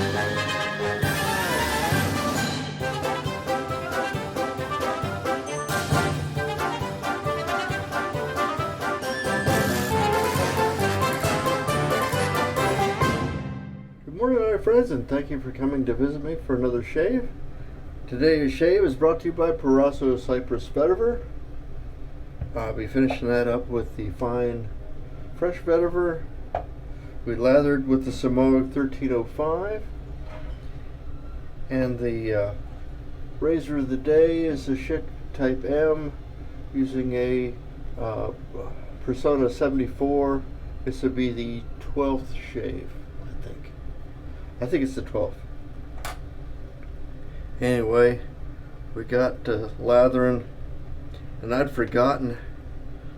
Good morning, my friends, and thank you for coming to visit me for another shave. Today's shave is brought to you by Proraso Cypress Vetyver. I'll be finishing that up with the fine fresh vetiver. We lathered with the Samoa 1305, and the razor of the day is the Schick Type M using a Personna 74. This would be the 12th shave, I think. I think it's the 12th. Anyway, we got lathering, and I'd forgotten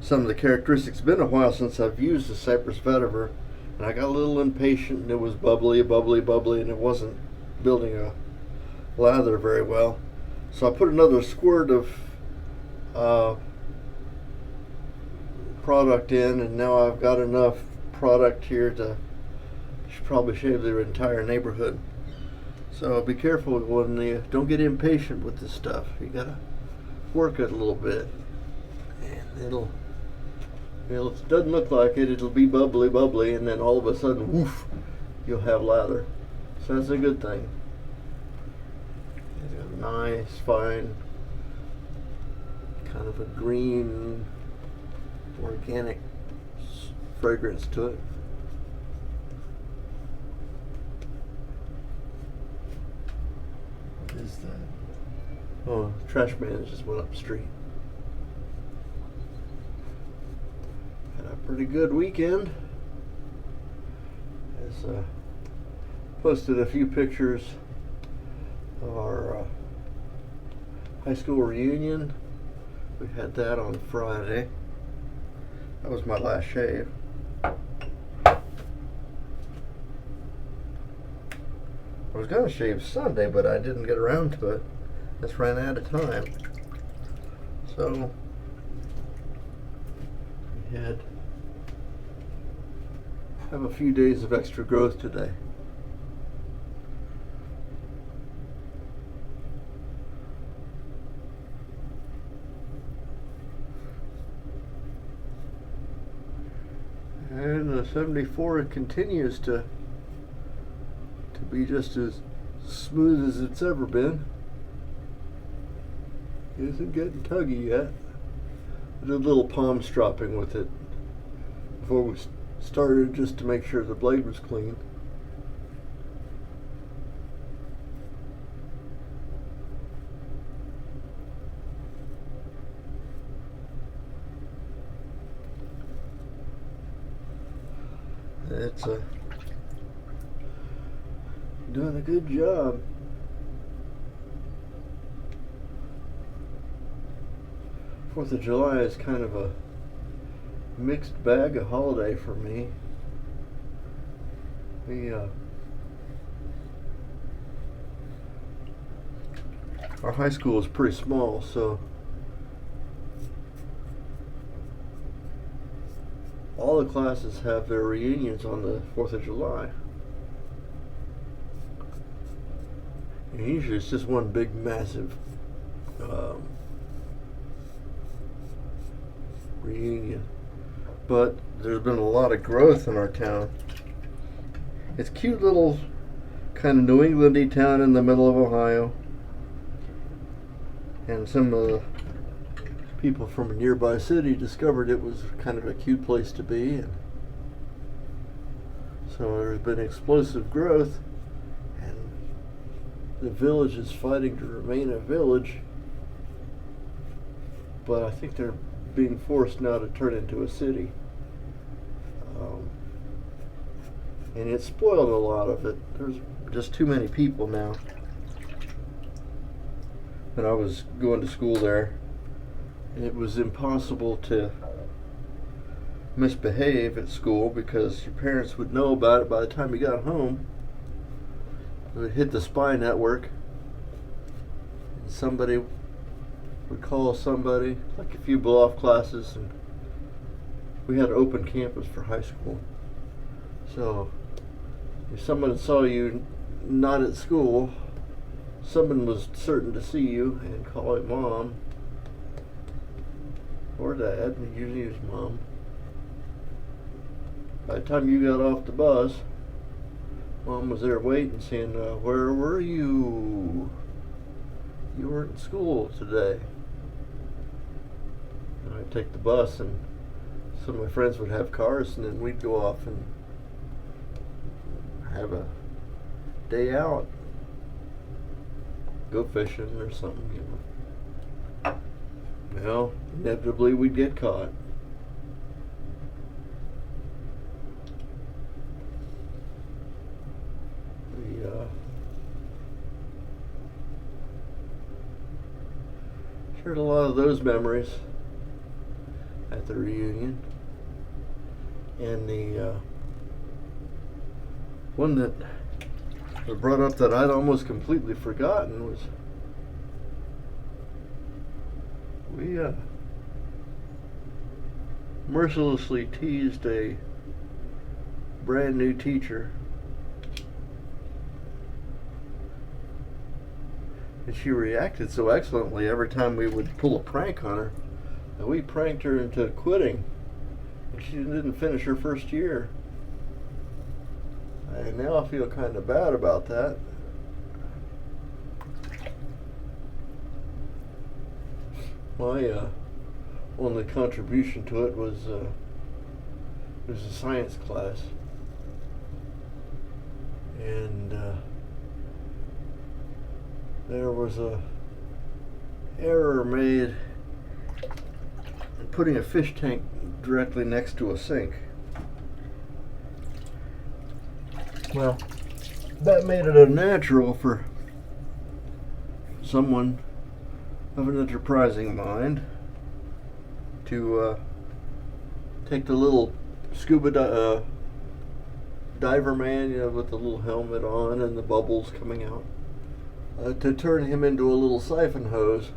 some of the characteristics. It's been a while since I've used the Cypress Vetyver, and I got a little impatient, and it was bubbly, and it wasn't building a lather very well. So I put another squirt of product in, and now I've got enough product here to probably shave the entire neighborhood. So be careful when you don't get impatient with this stuff. You gotta work it a little bit, and it doesn't look like it. It'll be bubbly, and then all of a sudden, woof, you'll have lather. So that's a good thing. It's got a nice, fine, kind of a green, organic fragrance to it. What is that? Oh, the trash man just went up the street. Had a pretty good weekend. Posted a few pictures of our high school reunion. We had that on Friday. That was my last shave. I was going to shave Sunday, but I didn't get around to it. Just ran out of time. So we have a few days of extra growth today. And the 74 continues to be just as smooth as it's ever been. It isn't getting tuggy yet. I did a little palm stropping with it before we started, just to make sure the blade was clean. It's doing a good job. 4th of July is kind of a mixed bag of holiday for me. Our high school is pretty small, so all the classes have their reunions on the 4th of July. And usually it's just one big massive reunion. But there's been a lot of growth in our town. It's a cute little kind of New Englandy town in the middle of Ohio. And some of the people from a nearby city discovered it was kind of a cute place to be. And so there's been explosive growth. The village is fighting to remain a village, but I think they're being forced now to turn into a city. And it spoiled a lot of it. There's just too many people now. When I was going to school there, it was impossible to misbehave at school because your parents would know about it by the time you got home. It would hit the spy network, and somebody would call somebody, like if you blow off classes, and we had an open campus for high school. So if someone saw you not at school, someone was certain to see you and call it mom or dad. Usually it was mom. By the time you got off the bus, mom was there waiting, saying, "Where were you? You weren't in school today." And I'd take the bus, and some of my friends would have cars, and then we'd go off and have a day out, go fishing or something, you know. Well, inevitably we'd get caught. We shared a lot of those memories at the reunion. And the one that I brought up that I'd almost completely forgotten was we mercilessly teased a brand new teacher, and she reacted so excellently every time we would pull a prank on her that we pranked her into quitting, and she didn't finish her first year. And now I feel kind of bad about that. My only contribution to it was a science class, and there was a error made in putting a fish tank directly next to a sink. Well, that made it unnatural for someone of an enterprising mind to take the little scuba diver man, you know, with the little helmet on and the bubbles coming out, to turn him into a little siphon hose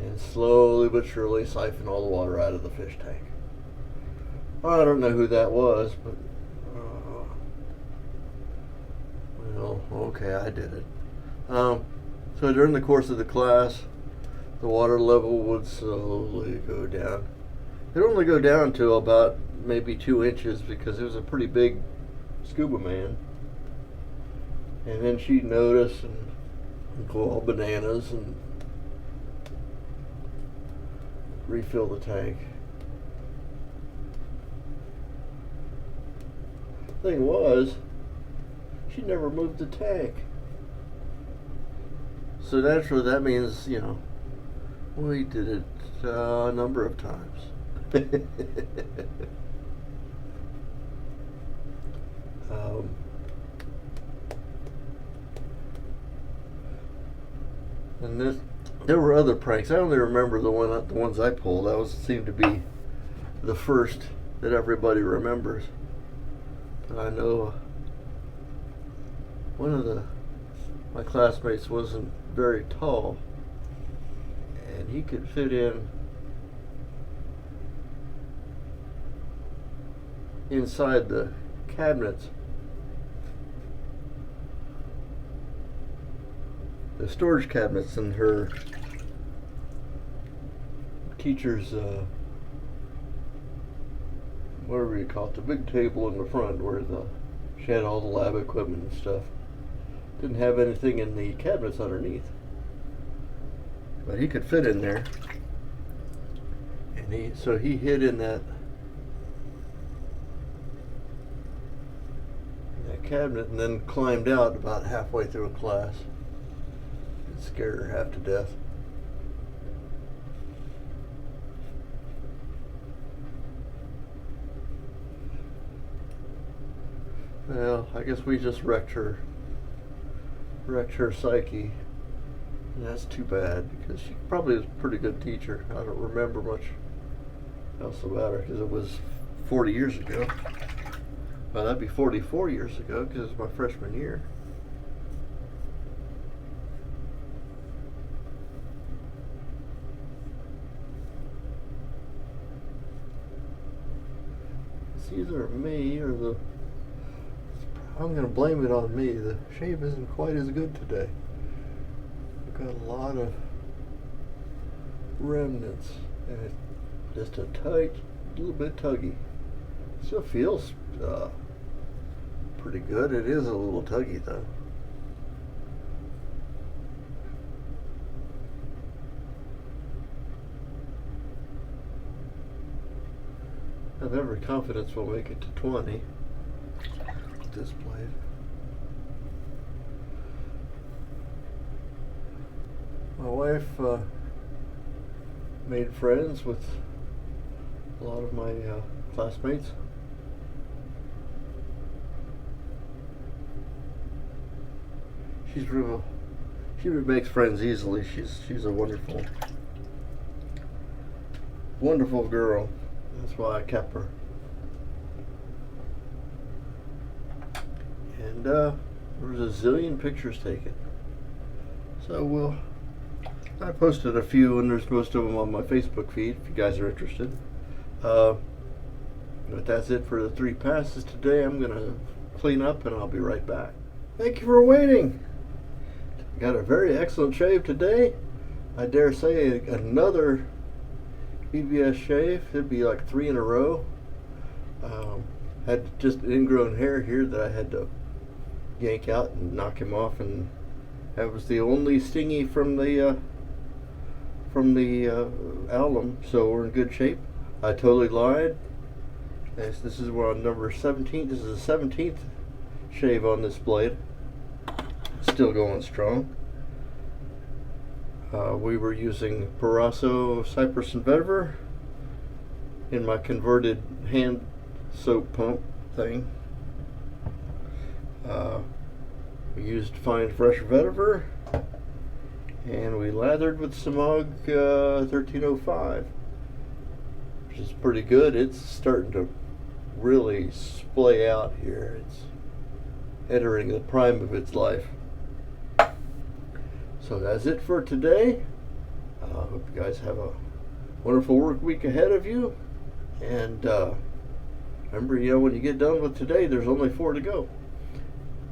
and slowly but surely siphon all the water out of the fish tank. I don't know who that was, but well, okay, I did it. So during the course of the class, the water level would slowly go down. It'd only go down to about maybe 2 inches because it was a pretty big scuba man. And then she'd notice and go all bananas and refill the tank. Thing was, she never moved the tank. So naturally that means, you know, we did it a number of times. And there were other pranks. I only remember the ones I pulled. That seemed to be the first that everybody remembers. And I know one of my classmates wasn't very tall, and he could fit in inside the cabinets, the storage cabinets in her teacher's whatever you call it, the big table in the front where she had all the lab equipment and stuff. Didn't have anything in the cabinets underneath, but he could fit in there, and so he hid in that cabinet and then climbed out about halfway through a class. It scared her half to death. Well, I guess we just wrecked her psyche, and that's too bad because she probably was a pretty good teacher. I don't remember much else about her because it was 40 years ago. Well, that'd be 44 years ago because it was my freshman year. It's either me or I'm going to blame it on me. The shave isn't quite as good today. I've got a lot of remnants, and it's just a little bit tuggy. Still feels pretty good. It is a little tuggy though. I have every confidence we'll make it to 20 with this blade. My wife made friends with a lot of my classmates. She makes friends easily. She's a wonderful girl. That's why I kept her. And there was a zillion pictures taken. So I posted a few, and there's most of them on my Facebook feed if you guys are interested. But that's it for the 3 passes today. I'm gonna clean up and I'll be right back. Thank you for waiting. Got a very excellent shave today. I dare say another PBS shave. It'd be like 3 in a row. Had just ingrown hair here that I had to yank out and knock him off, and that was the only stingy from the alum. So we're in good shape. I totally lied. This is we're on number 17. This is the 17th shave on this blade. Still going strong. We were using Proraso Cypress Vetyver in my converted hand soap pump thing. We used fine fresh vetiver, and we lathered with Samog 1305, which is pretty good. It's starting to really splay out here. It's entering the prime of its life. So that's it for today. I hope you guys have a wonderful work week ahead of you. And remember, when you get done with today, there's only 4 to go.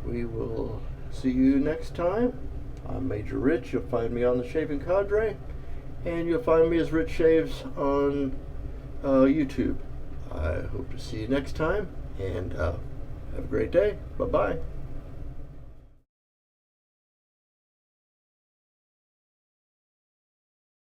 We will see you next time. I'm Major Rich. You'll find me on the Shaving Cadre, and you'll find me as Rich Shaves on YouTube. I hope to see you next time, and have a great day. Bye-bye.